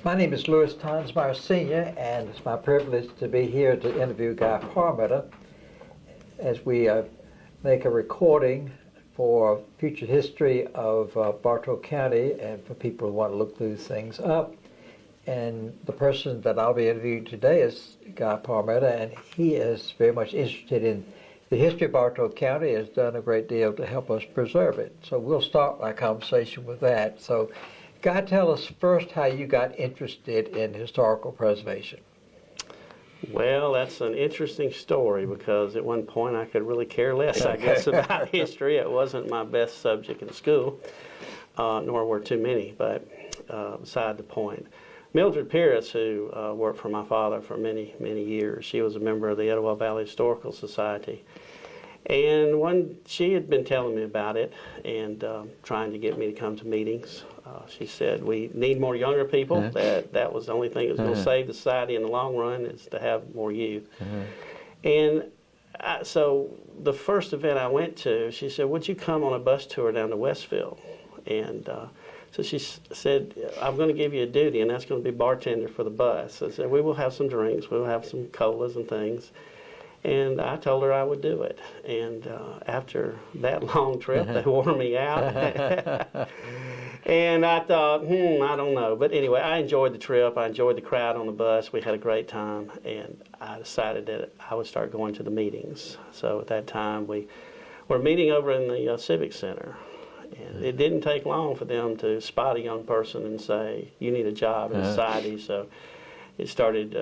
My name is Louis Tonsmeyer Sr., and it's my privilege to be here to interview Guy Parmenter as we make a recording for future history of Bartow County and for people who want to look these things up. And the person that I'll be interviewing today is Guy Parmenter, and he is very much interested in the history of Bartow County, has done a great deal to help us preserve it. So we'll start our conversation with that. So Guy, tell us first how you got interested in historical preservation. Well, that's an interesting story because at one point I could really care less, I guess, about history. It wasn't my best subject in school, nor were too many, but beside the point. Mildred Pierce, who worked for my father for many, many years, she was a member of the Etowah Valley Historical Society. And she had been telling me about it and trying to get me to come to meetings. She said, we need more younger people. That was the only thing that was going to save the society in the long run, is to have more youth. And so the first event I went to, she said, would you come on a bus tour down to Westville? And so she said, I'm going to give you a duty, and that's going to be bartender for the bus. I said, we will have some drinks, we'll have some colas and things. And I told her I would do it. And after that long trip, they wore me out. And I thought, I don't know. But anyway, I enjoyed the trip. I enjoyed the crowd on the bus. We had a great time. And I decided that I would start going to the meetings. So at that time, we were meeting over in the Civic Center. And it didn't take long for them to spot a young person and say, you need a job in society. So it started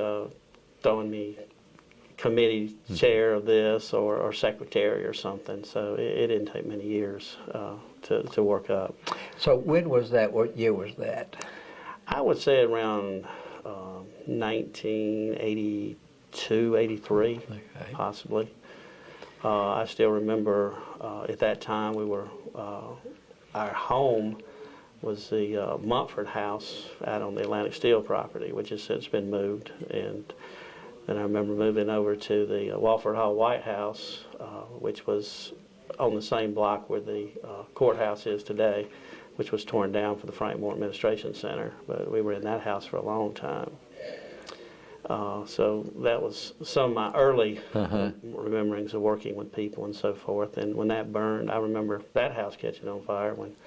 throwing me committee chair of this or secretary or something. So it didn't take many years to work up. So when was that? What year was that? I would say around 1982, 83, possibly. I still remember at that time our home was the Mumford House out on the Atlantic Steel property, which has since been moved. And then I remember moving over to the Walford Hall White House, which was on the same block where the courthouse is today, which was torn down for the Frank Moore Administration Center. But we were in that house for a long time. So that was some of my early rememberings of working with people and so forth. And when that burned, I remember that house catching on fire when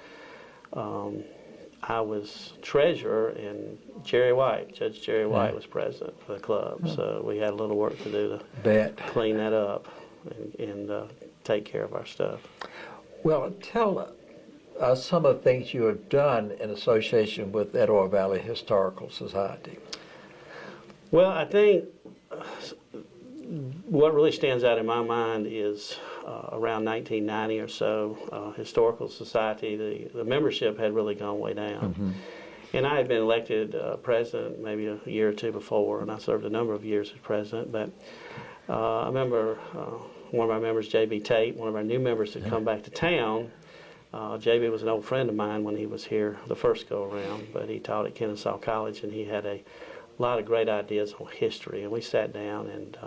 I was treasurer and Judge Jerry White was president for the club. So we had a little work to do to clean that up and take care of our stuff. Well, tell us some of the things you have done in association with Etowah Valley Historical Society. Well, I think what really stands out in my mind is around 1990 or so, Historical Society, the membership had really gone way down. And I had been elected president maybe a year or two before, and I served a number of years as president. But I remember one of our members, J.B. Tate, one of our new members had come back to town. J.B. was an old friend of mine when he was here the first go-around, but he taught at Kennesaw College, and he had a lot of great ideas on history. And we sat down and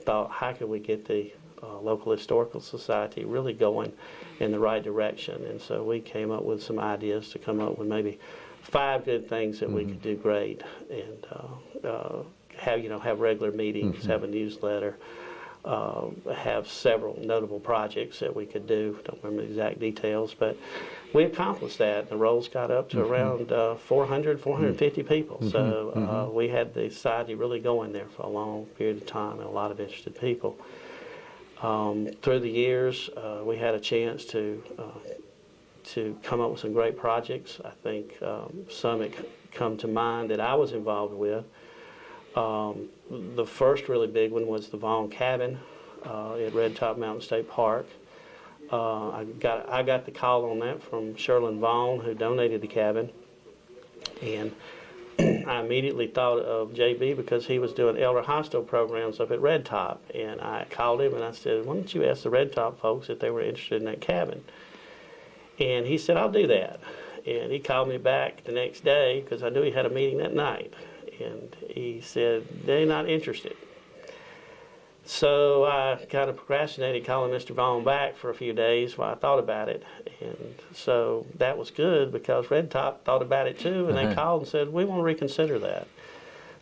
thought, how could we get the local historical society really going in the right direction? And so we came up with some ideas to come up with maybe 5 good things that we could do great, and have regular meetings, have a newsletter, have several notable projects that we could do. Don't remember the exact details, but we accomplished that. The rolls got up to around 400, 450 people. So we had the society really going there for a long period of time, and a lot of interested people. Through the years, we had a chance to come up with some great projects. I think some that come to mind that I was involved with. The first really big one was the Vaughn Cabin at Red Top Mountain State Park. I got the call on that from Sherlin Vaughn, who donated the cabin, and I immediately thought of JB because he was doing elder hostel programs up at Red Top, and I called him and I said, why don't you ask the Red Top folks if they were interested in that cabin? And he said, I'll do that. And he called me back the next day because I knew he had a meeting that night. And he said, they're not interested. So I kind of procrastinated calling Mr. Vaughn back for a few days while I thought about it. And so that was good because Red Top thought about it too, and they called and said, we want to reconsider that.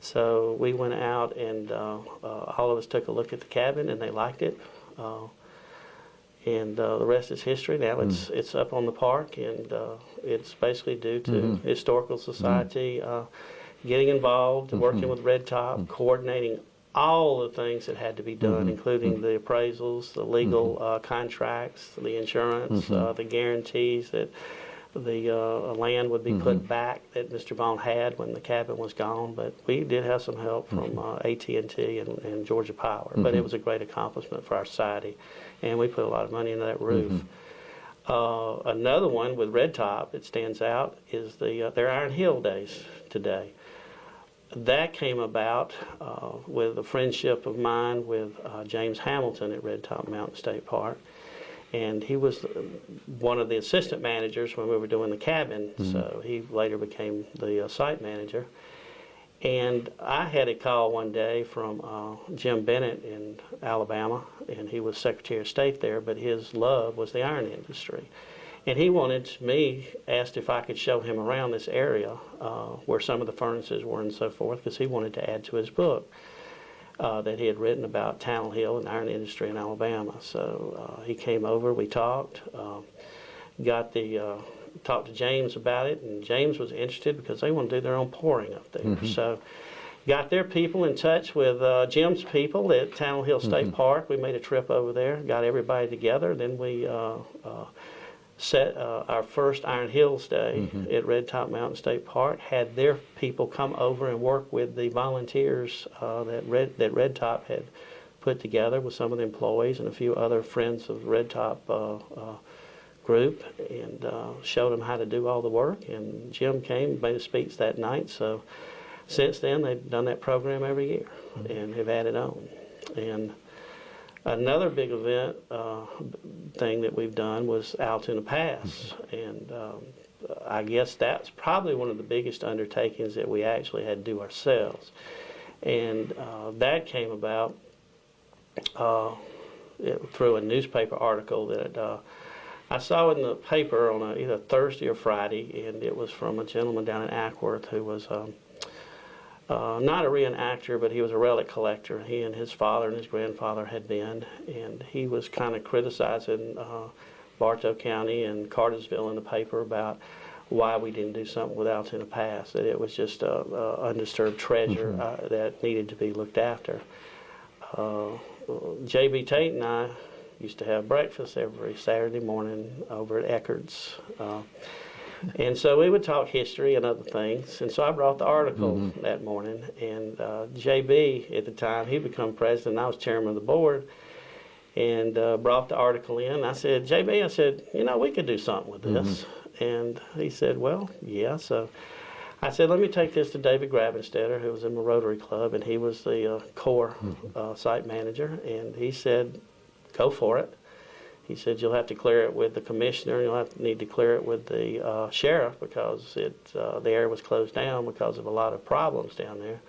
So we went out and all of us took a look at the cabin and they liked it. And the rest is history. Now it's up on the park, and it's basically due to Historical Society getting involved, working with Red Top, coordinating all the things that had to be done, including the appraisals, the legal contracts, the insurance, the guarantees that the land would be put back that Mr. Vaughn had when the cabin was gone. But we did have some help from AT&T and Georgia Power. But it was a great accomplishment for our society, and we put a lot of money into that roof. Another one with Red Top that stands out is their Iron Hill Days today. That came about with a friendship of mine with James Hamilton at Red Top Mountain State Park. And he was one of the assistant managers when we were doing the cabin, so he later became the site manager. And I had a call one day from Jim Bennett in Alabama, and he was Secretary of State there, but his love was the iron industry. And he asked if I could show him around this area where some of the furnaces were and so forth, because he wanted to add to his book that he had written about Tannel Hill and iron industry in Alabama. So he came over, we talked, talked to James about it, and James was interested because they want to do their own pouring up there. So got their people in touch with Jim's people at Tannel Hill State Park. We made a trip over there, got everybody together, then we set our first Iron Hills Day at Red Top Mountain State Park, had their people come over and work with the volunteers that Red Top had put together with some of the employees and a few other friends of the Red Top group, and showed them how to do all the work. And Jim came, made a speech that night. So since then, they've done that program every year and have added on. And another big event thing that we've done was Altoona Pass, and I guess that's probably one of the biggest undertakings that we actually had to do ourselves. And that came about through a newspaper article that I saw in the paper on either Thursday or Friday, and it was from a gentleman down in Ackworth who was not a reenactor, but he was a relic collector. He and his father and his grandfather had been, and he was kind of criticizing Bartow County and Cartersville in the paper about why we didn't do something with Altoona Pass, that it was just a undisturbed treasure that needed to be looked after. J.B. Tate and I used to have breakfast every Saturday morning over at Eckerd's. And so we would talk history and other things. And so I brought the article that morning. And J.B. at the time, he'd become president, and I was chairman of the board, and brought the article in. I said, J.B., I said, we could do something with this. And he said, well, yeah. So I said, let me take this to David Gravenstetter, who was in the Rotary Club, and he was the core site manager. And he said, go for it. He said, you'll have to clear it with the commissioner, you'll need to clear it with the sheriff, because the area was closed down because of a lot of problems down there.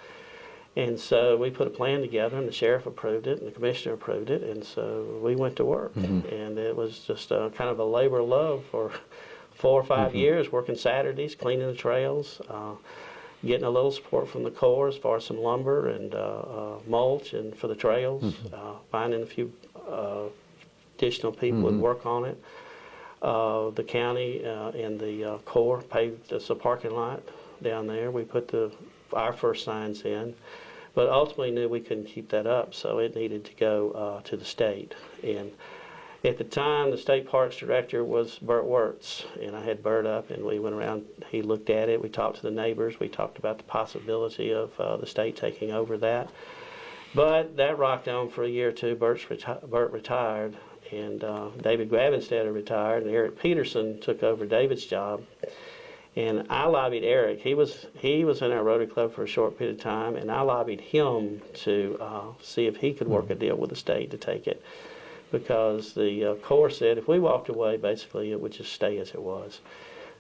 And so we put a plan together, and the sheriff approved it, and the commissioner approved it, and so we went to work. And it was just kind of a labor of love for 4 or 5 years, working Saturdays, cleaning the trails, getting a little support from the Corps as far as some lumber and mulch and for the trails, finding a few additional people would work on it. The county and the Corps paved us a parking lot down there. We put our first signs in, but ultimately knew we couldn't keep that up, so it needed to go to the state. And at the time, the state parks director was Bert Wirtz, and I had Bert up, and we went around. He looked at it. We talked to the neighbors. We talked about the possibility of the state taking over that. But that rocked on for a year or two. Bert retired, and David Gravenstetter retired, and Eric Peterson took over David's job. And I lobbied Eric. He was in our Rotary Club for a short period of time, and I lobbied him to see if he could work a deal with the state to take it, because the Corps said if we walked away, basically it would just stay as it was.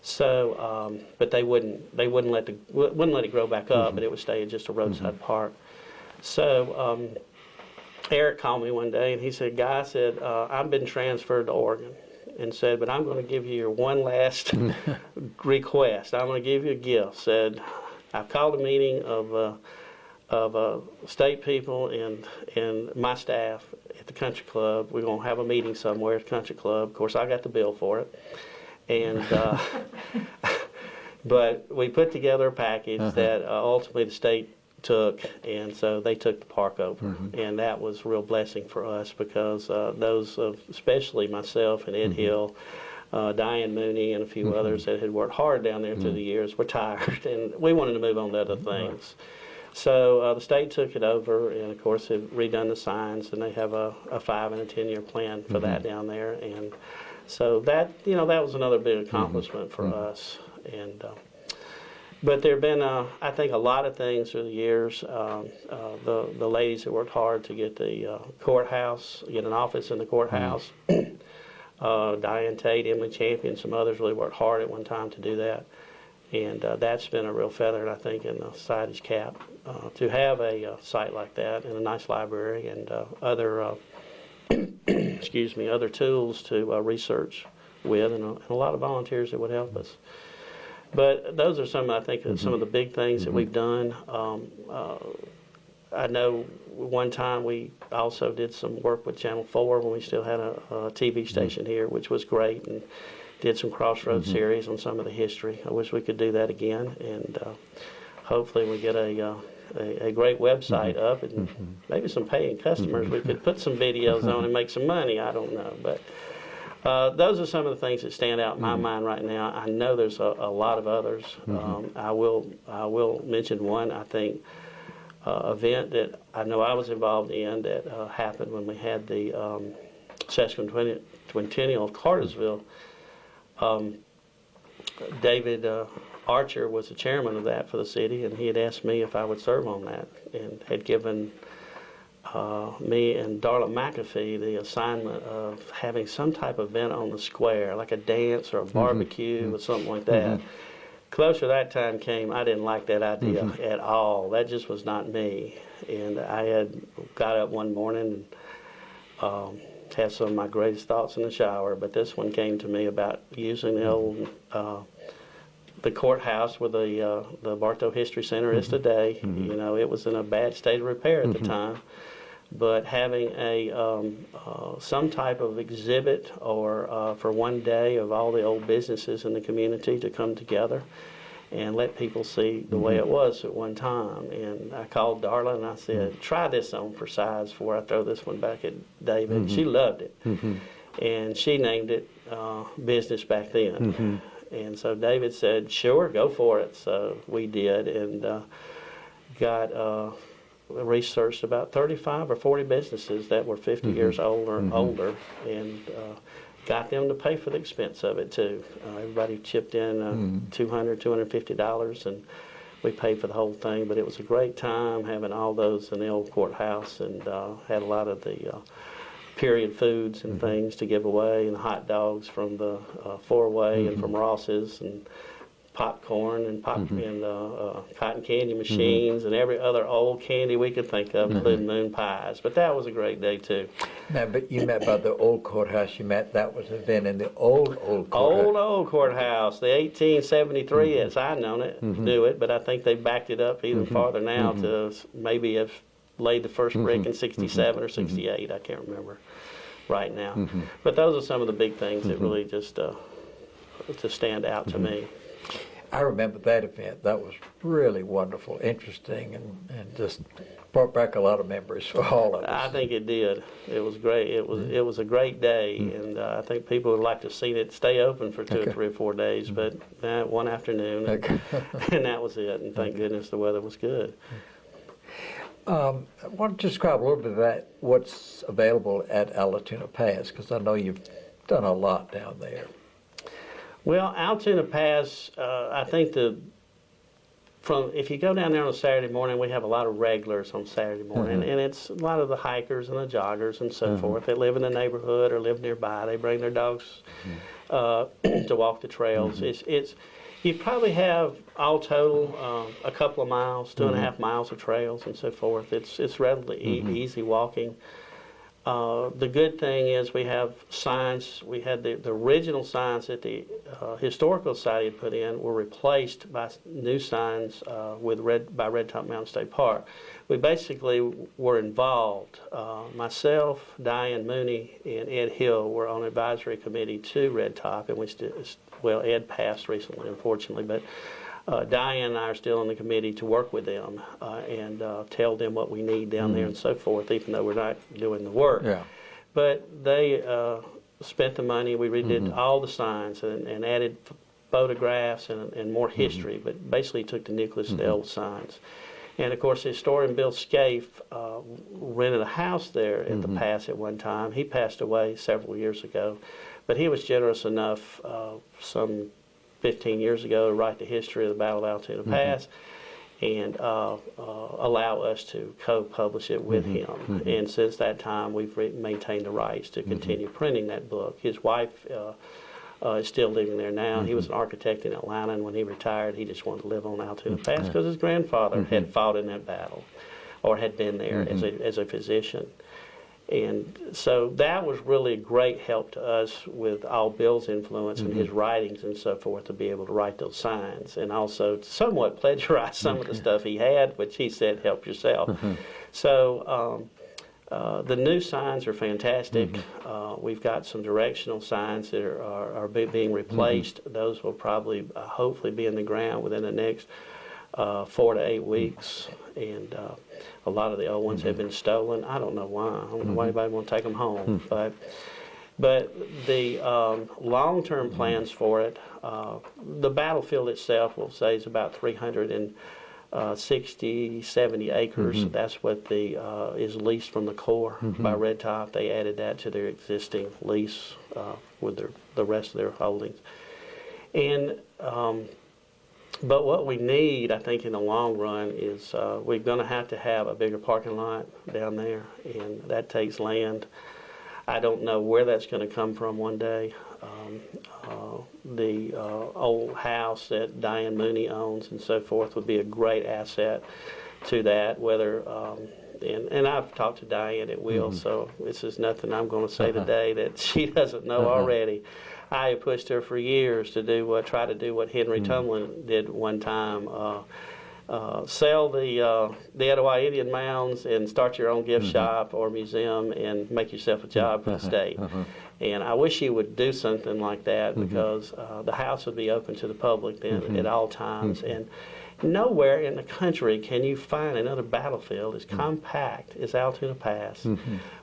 So, but they wouldn't let it grow back up, but it would stay just a roadside park. So Eric called me one day and he said, Guy, said, I've been transferred to Oregon, and said, but I'm going to give you your one last request. I'm going to give you a gift. Said, I've called a meeting of state people and my staff at the country club. We're going to have a meeting somewhere at the country club. Of course, I got the bill for it. And but we put together a package that ultimately the state took, and so they took the park over. And that was a real blessing for us, because those, especially myself and Ed Hill, Diane Mooney, and a few others that had worked hard down there through the years were tired, and we wanted to move on to other things. So the state took it over, and of course have redone the signs, and they have a 5 and a 10-year plan for that down there. And so that, that was another big accomplishment for us. And but there have been, I think, a lot of things through the years. The ladies that worked hard to get the courthouse, get an office in the courthouse. Diane Tate, Emily Champion, some others really worked hard at one time to do that. And that's been a real feather, I think, in the society's cap, to have a site like that and a nice library and other, other tools to research with, and a lot of volunteers that would help us. But those are some, I think, some of the big things that we've done. I know one time we also did some work with Channel 4 when we still had a TV station here, which was great, and did some Crossroads series on some of the history. I wish we could do that again, and hopefully we get a great website up and maybe some paying customers. We could put some videos on and make some money. I don't know, but those are some of the things that stand out in my mind right now. I know there's a lot of others. I will mention one, I think, event that I know I was involved in that happened when we had the sesquicentennial of Cartersville. David Archer was the chairman of that for the city, and he had asked me if I would serve on that, and had given me and Darla McAfee the assignment of having some type of event on the square, like a dance or a barbecue or something like that. Closer that time came, I didn't like that idea at all. That just was not me. And I had got up one morning and had some of my greatest thoughts in the shower, but this one came to me about using the old the courthouse where the Bartow History Center is today. It was in a bad state of repair at the time, but having some type of exhibit or for one day of all the old businesses in the community to come together and let people see the way it was at one time. And I called Darla and I said, try this on for size before I throw this one back at David. She loved it. And she named it Business Back Then. And so David said, sure, go for it. So we did, and got researched about 35 or 40 businesses that were 50 years older, and got them to pay for the expense of it too. Everybody chipped in $200, $250, and we paid for the whole thing. But it was a great time having all those in the old courthouse, and had a lot of the period foods and things to give away, and hot dogs from the four-way and from Ross's, and popcorn and cotton candy machines and every other old candy we could think of, including moon pies. But that was a great day too. Now, but you meant about the old courthouse. You meant that was an event in the old courthouse. Old courthouse, the 1873, as I know it, knew it, but I think they backed it up even farther now to maybe have laid the first brick in 67 or 68. I can't remember right now. But those are some of the big things that really just stand out to me. I remember that event. That was really wonderful, interesting, and just brought back a lot of memories for all of us. I think it did. It was great. It was a great day, and I think people would like to see it stay open for 2 or 3 or 4 days, but one afternoon, and that was it, and thank goodness the weather was good. I want to describe a little bit of that, what's available at Altoona Pass, because I know you've done a lot down there. Well, Altoona Pass, I think if you go down there on a Saturday morning, we have a lot of regulars on Saturday morning, and it's a lot of the hikers and the joggers and so forth. They live in the neighborhood or live nearby. They bring their dogs to walk the trails. You probably have all total a couple of miles, 2.5 miles of trails and so forth. It's relatively easy walking. The good thing is we have signs. We had the original signs that the Historical Society had put in were replaced by new signs by Red Top Mountain State Park. We basically were involved. Myself, Diane Mooney, and Ed Hill were on advisory committee to Red Top, and Ed passed recently, unfortunately, but Diane and I are still on the committee to work with them and tell them what we need down there and so forth, even though we're not doing the work. Yeah. But they spent the money. We redid all the signs and added photographs and more history, but basically took the nucleus of the old signs. And of course, the historian Bill Scaife rented a house there at the pass at one time. He passed away several years ago, but he was generous enough some 15 years ago to write the history of the Battle of Altoona Pass and allow us to co-publish it with him. And since that time, we've maintained the rights to continue printing that book. His wife is still living there now. He was an architect in Atlanta, and when he retired, he just wanted to live on Altoona Pass because his grandfather had fought in that battle or had been there as a physician. And so that was really a great help to us with all Bill's influence and his writings and so forth to be able to write those signs and also to somewhat plagiarize some of the stuff he had, which he said, help yourself. So the new signs are fantastic. We've got some directional signs that are being replaced. Those will probably, hopefully, be in the ground within the next 4 to 8 weeks. And a lot of the old ones have been stolen. I don't know why. I don't know why anybody want to take them home. But the long-term plans for it, the battlefield itself, we'll say, is about 360, 70 acres. That's what is leased from the Corps by Red Top. They added that to their existing lease with the rest of their holdings. And but what we need, I think, in the long run is we're going to have a bigger parking lot down there, and that takes land. I don't know where that's going to come from one day. The old house that Diane Mooney owns and so forth would be a great asset to that. And I've talked to Diane at will, so this is nothing I'm going to say today that she doesn't know already. I have pushed her for years to try to do what Henry Tumlin did one time. Sell the Etowah Indian mounds and start your own gift shop or museum and make yourself a job for the state. And I wish he would do something like that because the house would be open to the public then at all times. And nowhere in the country can you find another battlefield as compact as Altoona Pass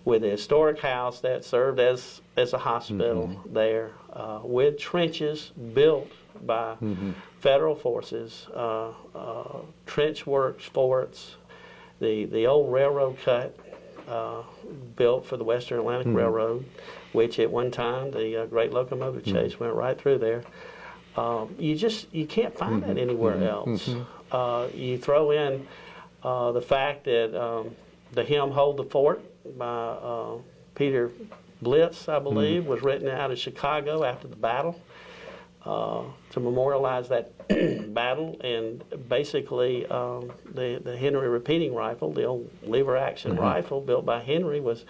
with a historic house that served as a hospital there with trenches built by federal forces, trench works, forts, the old railroad cut built for the Western Atlantic Railroad, which at one time the Great Locomotive Chase went right through there. You can't find that anywhere else. You throw in the fact that the hymn "Hold the Fort" by Peter Blitz, I believe, was written out of Chicago after the battle to memorialize that battle. And basically, the Henry repeating rifle, the old lever action rifle built by Henry, was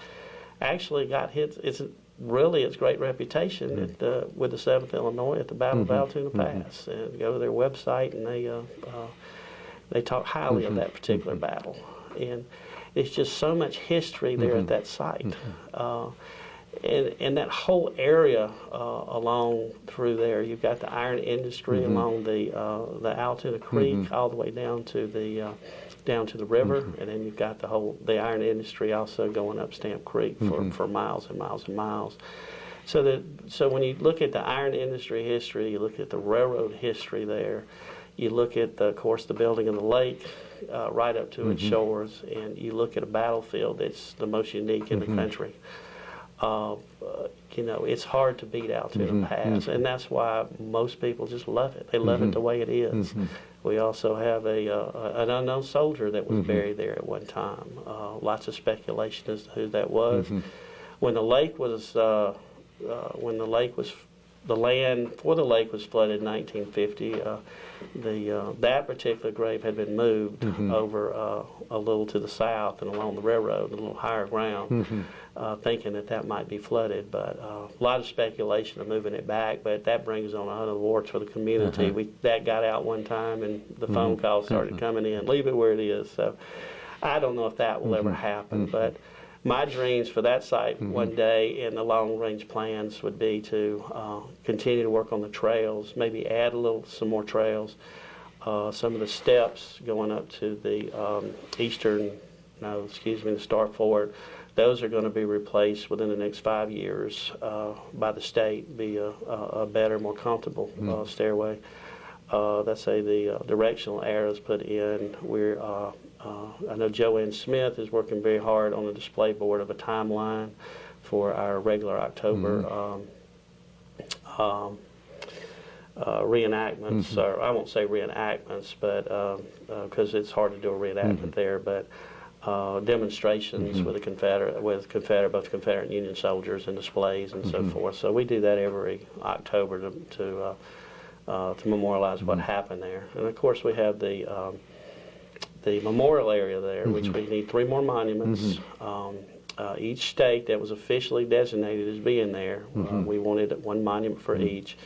actually got hit. It's great reputation with the 7th Illinois at the Battle of Altoona Pass. And go to their website, and they talk highly of that particular battle. And it's just so much history there at that site. And that whole area along through there, you've got the iron industry along the Altoona Creek all the way down to the river, and then you've got the iron industry also going up Stamp Creek for miles and miles and miles. So when you look at the iron industry history, you look at the railroad history there, you look at of course the building of the lake right up to its shores, and you look at a battlefield that's the most unique in the country. It's hard to beat Altoona Pass, and that's why most people just love it. They love it the way it is. We also have an unknown soldier that was buried there at one time. Lots of speculation as to who that was. When the lake was the land for the lake was flooded in 1950. That particular grave had been moved over a little to the south and along the railroad, a little higher ground, thinking that might be flooded. But a lot of speculation of moving it back, but that brings on a hundred warts for the community. That got out one time, and the phone calls started coming in, leave it where it is. So I don't know if that will ever happen, but my dreams for that site one day in the long-range plans would be to continue to work on the trails, maybe add some more trails. Some of the steps going up to the the Star Fort, those are going to be replaced within the next 5 years by the state, be a better, more comfortable stairway. Let's say the directional arrows put in. I know Joanne Smith is working very hard on the display board of a timeline for our regular October reenactments, or I won't say reenactments, but because it's hard to do a reenactment there, but demonstrations with both Confederate and Union soldiers and displays and so forth. So we do that every October to memorialize what happened there. And of course we have the memorial area there, which we need 3 more monuments. Each state that was officially designated as being there, we wanted 1 monument for each.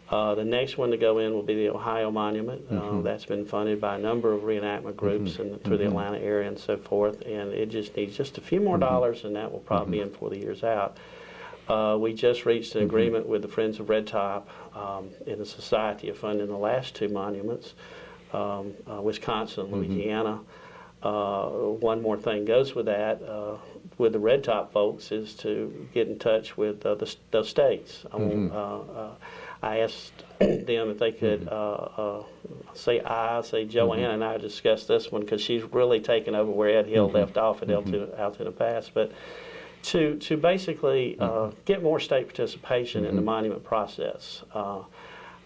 The next one to go in will be the Ohio Monument. That's been funded by a number of reenactment groups and through the Atlanta area and so forth, and it just needs just a few more dollars, and that will probably be in for the years out. We just reached an agreement with the Friends of Red Top in the Society of funding the last 2 monuments, Wisconsin and Louisiana. One more thing goes with that, with the Red Top folks, is to get in touch with those states. I asked them if they could say Joanne and I discussed this one because she's really taken over where Ed Hill left off at Altoona Pass, but to basically get more state participation in the monument process.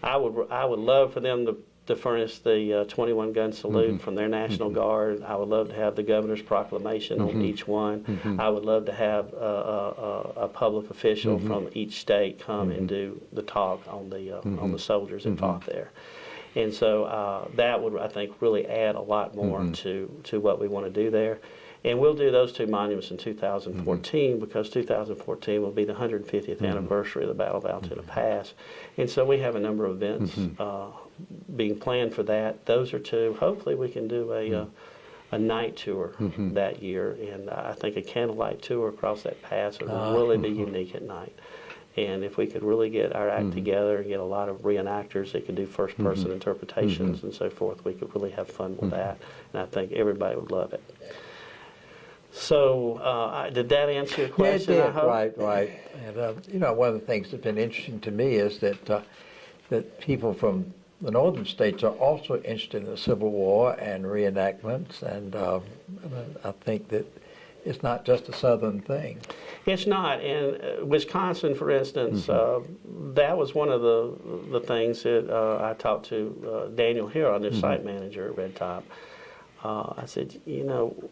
I would love for them to furnish the 21-gun salute from their National Guard. I would love to have the governor's proclamation on each one. I would love to have a public official from each state come and do the talk on the soldiers that fought there. And so that would, I think, really add a lot more to what we want to do there. And we'll do those 2 monuments in 2014 because 2014 will be the 150th anniversary of the Battle of Altoona Pass. And so we have a number of events being planned for that. Those are 2. Hopefully we can do a night tour that year, and I think a candlelight tour across that pass would really be unique at night. And if we could really get our act together and get a lot of reenactors that could do first-person interpretations and so forth, we could really have fun with that, and I think everybody would love it. So, did that answer your question? Yeah, it did. Right. And one of the things that's been interesting to me is that people from the northern states are also interested in the Civil War and reenactments, and I think that it's not just a southern thing. It's not. And Wisconsin, for instance, that was one of the things that I talked to Daniel Huron, their site manager at Red Top. I said,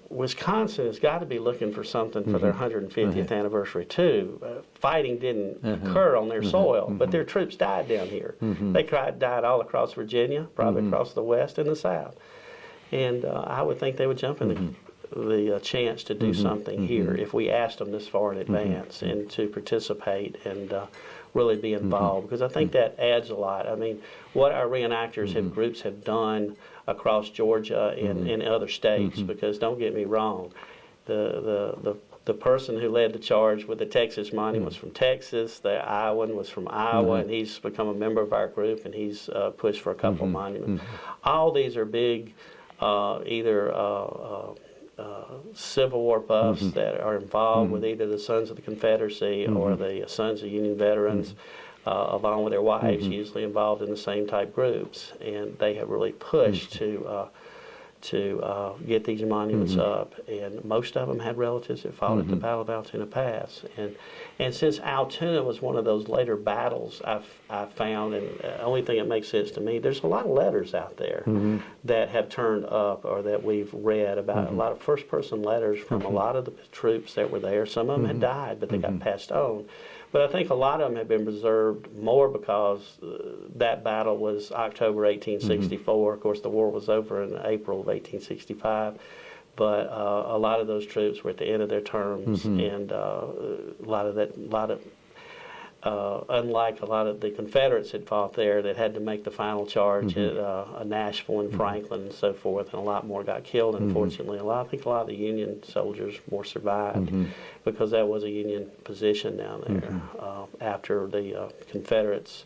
Wisconsin has got to be looking for something for their 150th anniversary too. Fighting didn't occur on their soil, but their troops died down here. They died all across Virginia, probably across the West and the South. And I would think they would jump in the chance to do something here if we asked them this far in advance and to participate and really be involved, because I think that adds a lot. I mean, what our reenactors groups have done across Georgia and in other states, because don't get me wrong, the person who led the charge with the Texas monument was from Texas, the Iowan was from Iowa, and he's become a member of our group, and he's pushed for a couple of monuments. All these are big, either Civil War buffs that are involved with either the Sons of the Confederacy or the Sons of Union Veterans, along with their wives, usually involved in the same type groups, and they have really pushed to get these monuments up, and most of them had relatives that fought at the Battle of Altoona Pass, and since Altoona was one of those later battles, I've found, and the only thing that makes sense to me, there's a lot of letters out there that have turned up or that we've read about, a lot of first-person letters from a lot of the troops that were there. Some of them had died, but they got passed on. But I think a lot of them have been preserved more because that battle was October 1864. Of course, the war was over in April of 1865. But a lot of those troops were at the end of their terms, and unlike a lot of the Confederates had fought there that had to make the final charge at Nashville and Franklin and so forth, and a lot more got killed. Unfortunately, I think a lot of the Union soldiers more survived because that was a Union position down there. After the Confederates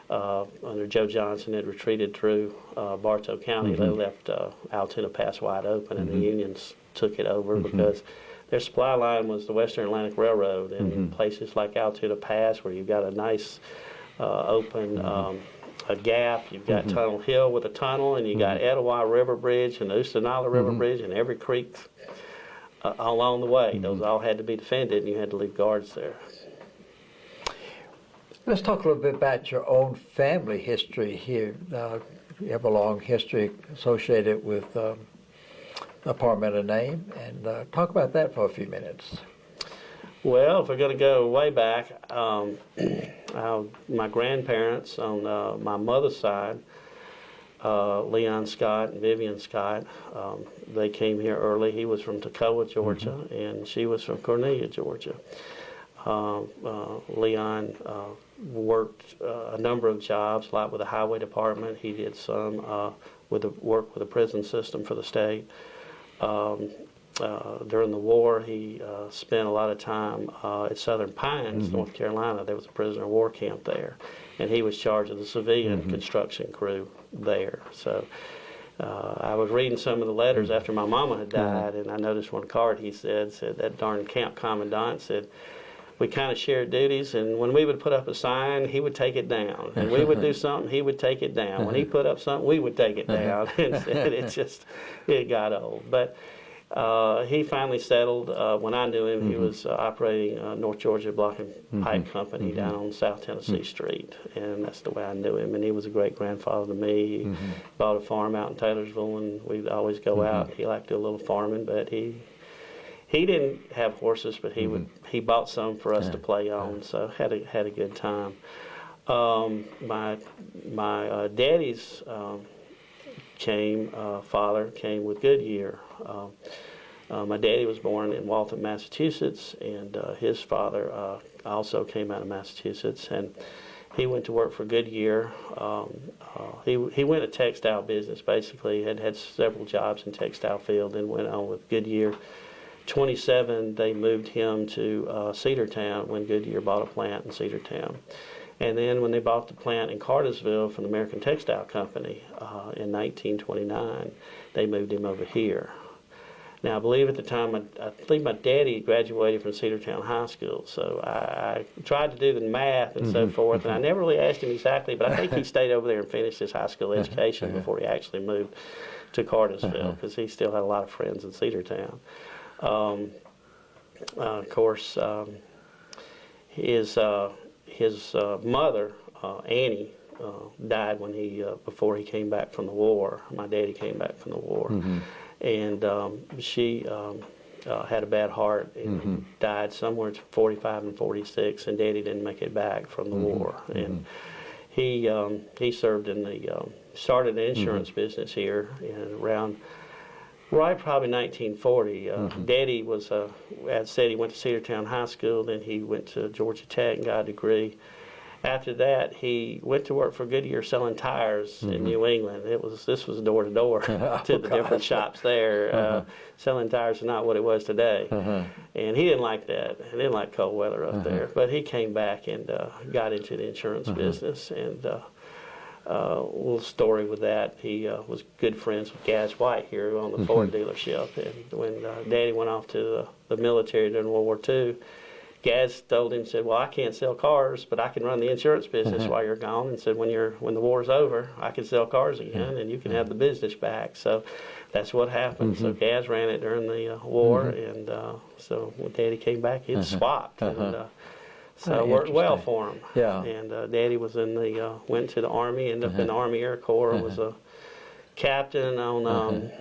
under Joe Johnson had retreated through Bartow County, they left Altoona Pass wide open, and the Unions took it over because their supply line was the Western Atlantic Railroad, and in places like Altoona Pass, where you've got a nice open a gap, you've got Tunnel Hill with a tunnel, and you got Etowah River Bridge and the Oostenaula River Bridge, and every creek along the way. Those all had to be defended, and you had to leave guards there. Let's talk a little bit about your own family history here. You have a long history associated with a Parmenter name, and talk about that for a few minutes. Well, if we're going to go way back, my grandparents on my mother's side, Leon Scott and Vivian Scott, they came here early. He was from Etowah, Georgia, and she was from Cornelia, Georgia. Leon worked a number of jobs, a lot with the highway department. He did some work with the prison system for the state. During the war, he spent a lot of time at Southern Pines, North Carolina. There was a prisoner of war camp there, and he was charged of the civilian construction crew there. So I was reading some of the letters after my mama had died, and I noticed one card he said that darn camp commandant said, we kind of shared duties, and when we would put up a sign, he would take it down. And we would do something, he would take it down. When he put up something, we would take it down. And it got old. But he finally settled. When I knew him, he was operating North Georgia Block and Pipe Company down on South Tennessee Street. And that's the way I knew him. And he was a great grandfather to me. He bought a farm out in Taylorsville, and we'd always go out. He liked to do a little farming, but he didn't have horses, but he bought some for us to play on, so had a good time. My daddy's father came with Goodyear. My daddy was born in Waltham, Massachusetts, and his father also came out of Massachusetts, and he went to work for Goodyear. He went a textile business, basically. Had several jobs in textile field, and went on with Goodyear. 27, they moved him to Cedartown when Goodyear bought a plant in Cedartown. And then when they bought the plant in Cartersville from the American Textile Company in 1929, they moved him over here. Now, I believe at the time, I think my daddy graduated from Cedartown High School, so I tried to do the math and so forth, and I never really asked him exactly, but I think he stayed over there and finished his high school education before he actually moved to Cartersville, because he still had a lot of friends in Cedartown. Of course, his mother, Annie, died when before he came back from the war. My daddy came back from the war, and she had a bad heart and died somewhere between 45 and 46. And Daddy didn't make it back from the war, and he served in the started the insurance business here and around. Right, probably 1940. Daddy was, as said, he went to Cedartown High School, then he went to Georgia Tech and got a degree. After that, he went to work for Goodyear selling tires in New England. This was door to door to the different shops there. Selling tires is not what it was today, and he didn't like that. He didn't like cold weather up there. But he came back and got into the insurance business and. A little story with that. He was good friends with Gaz White here on the Ford dealership. And when Daddy went off to the military during World War II, Gaz told him, said, well, I can't sell cars, but I can run the insurance business while you're gone. And said, when the war's over, I can sell cars again, and you can have the business back. So that's what happened. So Gaz ran it during the war, and so when Daddy came back, it swapped. And, so it worked well for him. Yeah. And Daddy was went to the Army, ended up in the Army Air Corps, was a captain on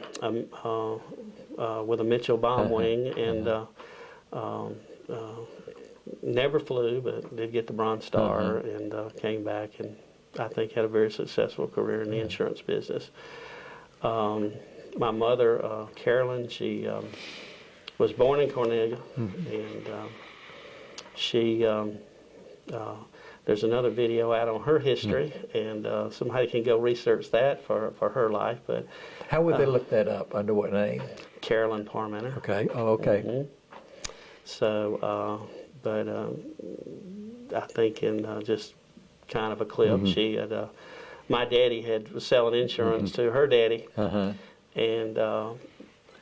with a Mitchell bomb wing, and never flew, but did get the Bronze Star, and came back and I think had a very successful career in the insurance business. My mother, Carolyn, she was born in Cornelia, and she there's another video out on her history, and somebody can go research that for her life. But how would they look that up? Under what name? Carolyn Parmenter. Okay. Oh, okay. So, but I think in just kind of a clip, she had. My daddy was selling insurance to her daddy, and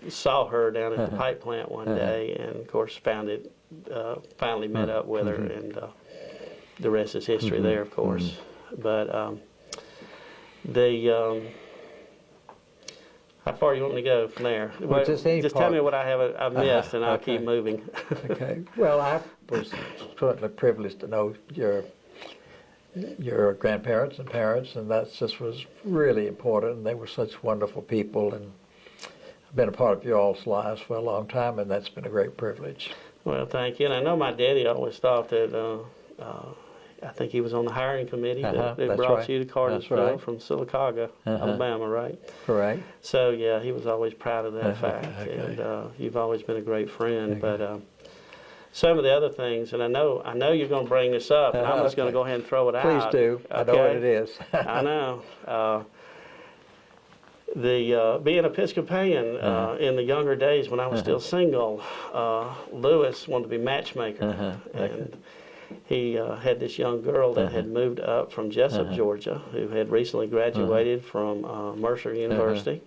saw her down at the pipe plant one day, and of course finally met up with her, and the rest is history there, of course. But how far you want me to go from there? Well, just tell me what I've missed, and I'll keep moving. Okay. Well, I was certainly privileged to know your grandparents and parents, and that just was really important. And they were such wonderful people, and I've been a part of your all's lives for a long time, and that's been a great privilege. Well, thank you. And I know my daddy always thought that, I think he was on the hiring committee that brought you to Cartersville from Sylacauga, Alabama, right? Correct. So, yeah, he was always proud of that fact. And you've always been a great friend. But some of the other things, and I know you're going to bring this up, and I'm just going to go ahead and throw it out. Please do. I know what it is. I know. Being Episcopalian in the younger days when I was still single, Lewis wanted to be matchmaker, and he had this young girl that had moved up from Jessup, Georgia, who had recently graduated from Mercer University,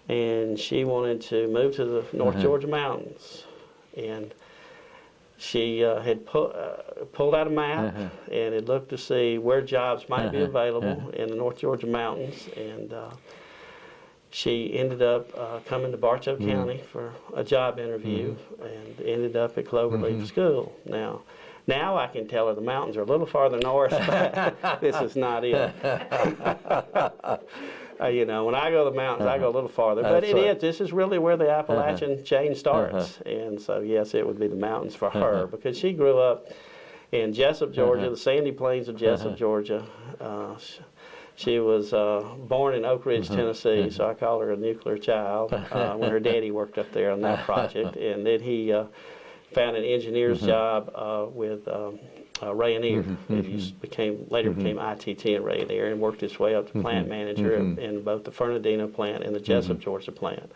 and she wanted to move to the North Georgia mountains, and she had pulled out a map and had looked to see where jobs might be available in the North Georgia mountains, and she ended up coming to Bartow County for a job interview, and ended up at Cloverleaf School. Now I can tell her the mountains are a little farther north, but this is not it. When I go to the mountains, I go a little farther. But this is really where the Appalachian chain starts. And so, yes, it would be the mountains for her, because she grew up in Jessup, Georgia, the sandy plains of Jessup, Georgia. She was born in Oak Ridge, Tennessee, so I call her a nuclear child, when her daddy worked up there on that project. And then he found an engineer's job with Rayonier. He later became ITT in Rayonier, and worked his way up to plant manager in both the Fernandina plant and the Jessup, Georgia plant.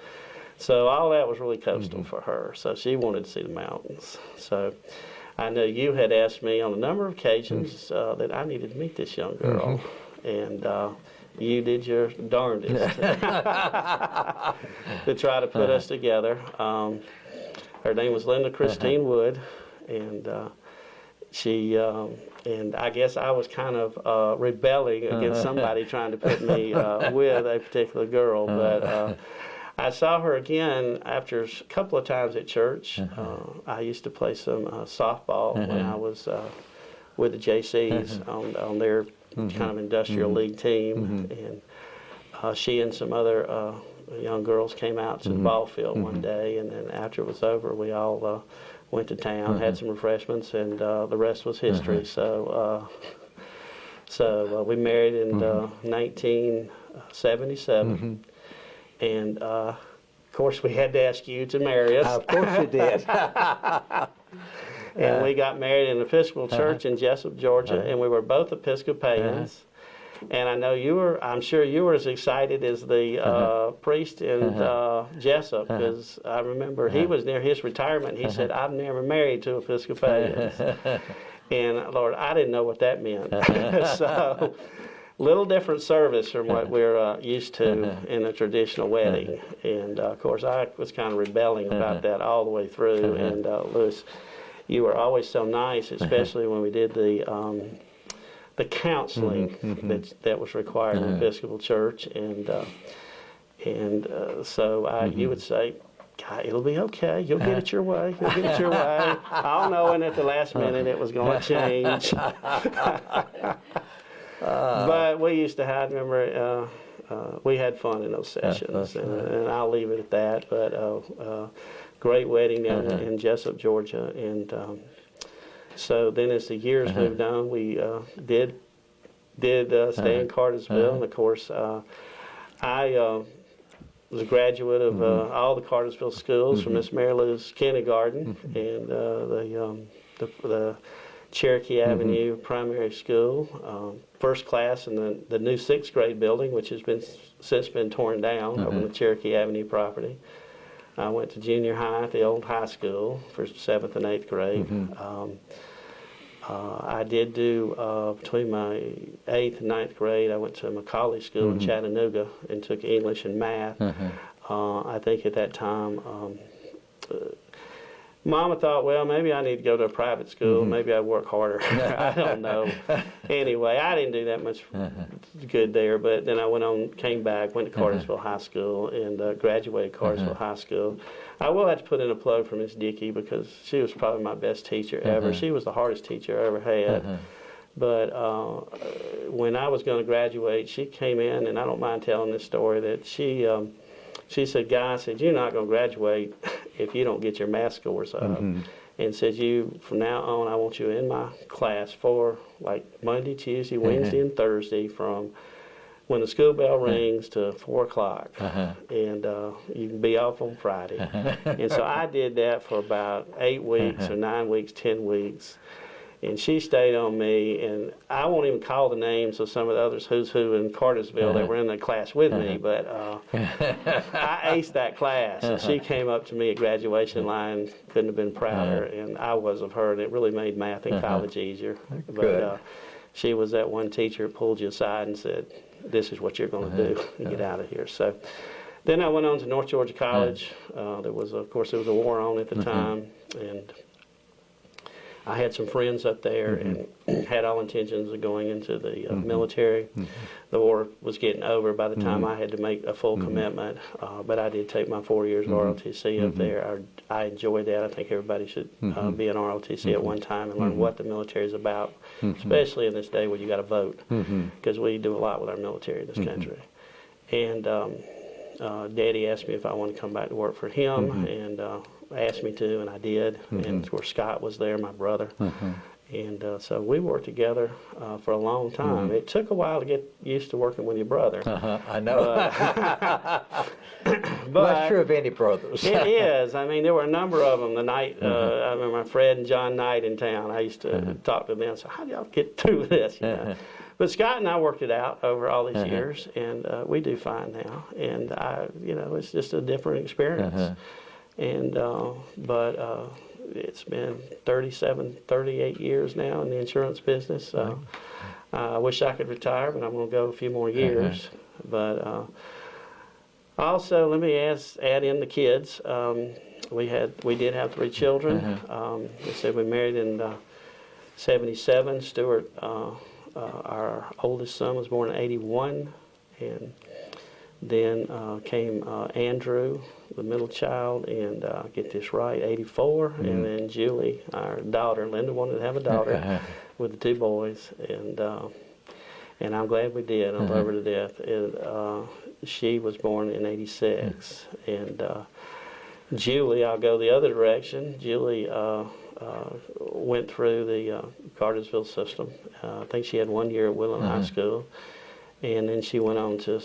So all that was really coastal for her. So she wanted to see the mountains. So I know you had asked me on a number of occasions that I needed to meet this young girl, and you did your darndest to try to put us together. Her name was Linda Christine Wood, and she and I guess I was kind of rebelling against somebody trying to put me with a particular girl, but I saw her again after a couple of times at church. I used to play some softball when I was with the JCs on their kind of industrial league team, and she and some other young girls came out to the ball field one day, and then after it was over, we all went to town, had some refreshments, and the rest was history. So we married in 1977, and of course we had to ask you to marry us. Of course you did. And we got married in an Episcopal church in Jessup, Georgia, and we were both Episcopalians. And I'm sure you were as excited as the priest in Jessup, because I remember he was near his retirement. He said, "I've never married two Episcopalians." And Lord, I didn't know what that meant. So, little different service from what we're used to in a traditional wedding. And of course, I was kind of rebelling about that all the way through. And Louis, you were always so nice, especially when we did the counseling that was required in the Episcopal Church, and so you would say, "God, it'll be okay. You'll get it your way. You'll get it your way." All knowing at the last minute it was going to change. But we used to have. Remember, we had fun in those sessions, and I'll leave it at that. But great wedding in Jessup, Georgia, and So then as the years moved on, we did stay in Cartersville. And of course, I was a graduate of all the Cartersville schools from Miss Mary Lou's kindergarten and the Cherokee Avenue Primary School, first class in the new 6th grade building, which has since been torn down over the Cherokee Avenue property. I went to junior high at the old high school for 7th and 8th grade. I did do, between my 8th and 9th grade, I went to Macaulay School in Chattanooga and took English and math. I think at that time, Mama thought, well, maybe I need to go to a private school. Maybe I'd work harder. I don't know. Anyway, I didn't do that much good there. But then I came back, went to Cartersville High School, and graduated Cartersville High School. I will have to put in a plug for Miss Dickey because she was probably my best teacher ever. She was the hardest teacher I ever had. But when I was going to graduate, she came in, and I don't mind telling this story, that she said, Guy, said, you're not going to graduate if you don't get your math scores up. And said, from now on, I want you in my class for like Monday, Tuesday, Wednesday, and Thursday from when the school bell rings to 4 o'clock. And you can be off on Friday. And so I did that for about 8 weeks or 9 weeks, 10 weeks. And she stayed on me, and I won't even call the names of some of the others who's who in Cartersville that were in the class with me, but I aced that class. And she came up to me at graduation line, couldn't have been prouder, and I was of her, and it really made math in college easier. But she was that one teacher who pulled you aside and said, this is what you're going to do, and get out of here. So then I went on to North Georgia College. Of course, there was a war on at the time, and I had some friends up there and had all intentions of going into the military. The war was getting over by the time I had to make a full commitment, but I did take my 4 years of ROTC up there. I enjoyed that. I think everybody should be an ROTC at one time and learn what the military is about, especially in this day where you got to vote, because we do a lot with our military in this country. And Daddy asked me if I wanted to come back to work for him, and asked me to, and I did. And of course Scott was there, my brother. And so we worked together for a long time. It took a while to get used to working with your brother. I know. But that's true of any brothers. It is. I mean, there were a number of them. The night, I remember my Fred and John Knight in town. I used to talk to them and say, how do y'all get through this? You know? But Scott and I worked it out over all these years, and we do fine now. And it's just a different experience. And but it's been 38 years now in the insurance business. So I wish I could retire, but I'm going to go a few more years. But also, let me add in the kids. We did have 3 children. They said we married in 1977. Stuart, our oldest son, was born in 1981, and then came Andrew, the middle child, and get this right, 1984, and then Julie, our daughter. Linda wanted to have a daughter with the 2 boys, and I'm glad we did. I love her to death. And she was born in 1986, and Julie, I'll go the other direction. Julie went through the Cartersville system. I think she had 1 year at Woodland High School. And then she went on to